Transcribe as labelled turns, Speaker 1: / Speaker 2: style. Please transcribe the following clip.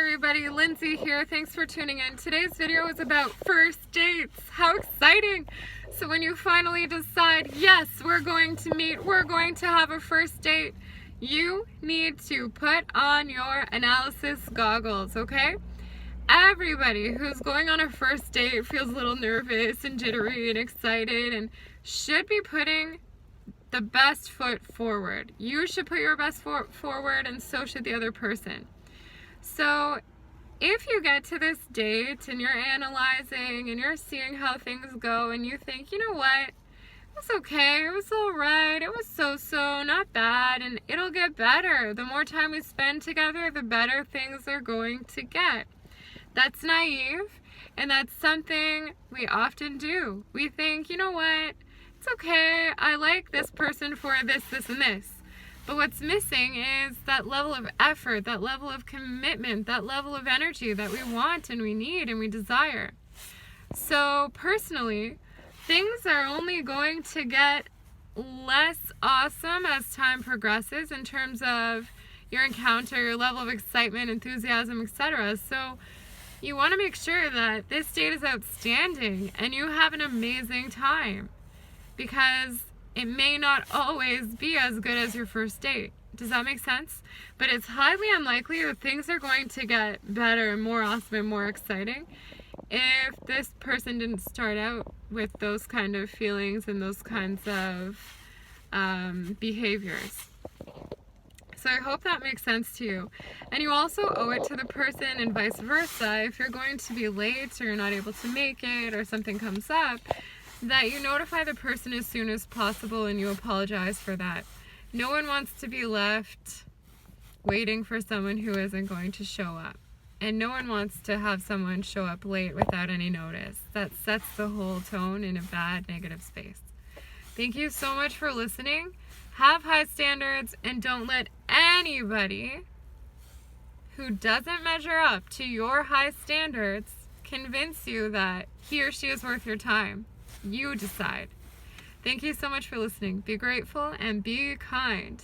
Speaker 1: everybody, Lindsay here. Thanks for tuning in. Today's video is about first dates. How exciting! So when you finally decide, yes, we're going to meet, we're going to have a first date, you need to put on your analysis goggles, okay? Everybody who's going on a first date feels a little nervous and jittery and excited and should be putting the best foot forward. You should put your best foot forward, and so should the other person. So if you get to this date and you're analyzing and you're seeing how things go and you think, you know what, it was okay, it was alright, it was so-so, not bad, and it'll get better. The more time we spend together, the better things are going to get. That's naive, and that's something we often do. We think, you know what, it's okay, I like this person for this, this, and this. But what's missing is that level of effort, that level of commitment, that level of energy that we want and we need and we desire. So personally, things are only going to get less awesome as time progresses in terms of your encounter, your level of excitement, enthusiasm, etc. So you want to make sure that this date is outstanding and you have an amazing time, because it may not always be as good as your first date. Does that make sense? But it's highly unlikely that things are going to get better and more awesome and more exciting if this person didn't start out with those kind of feelings and those kinds of behaviors. So I hope that makes sense to you. And you also owe it to the person and vice versa. If you're going to be late or you're not able to make it or something comes up, that you notify the person as soon as possible and you apologize for that. No one wants to be left waiting for someone who isn't going to show up. And no one wants to have someone show up late without any notice. That sets the whole tone in a bad, negative space. Thank you so much for listening. Have high standards and don't let anybody who doesn't measure up to your high standards convince you that he or she is worth your time. You decide. Thank you so much for listening. Be grateful and be kind.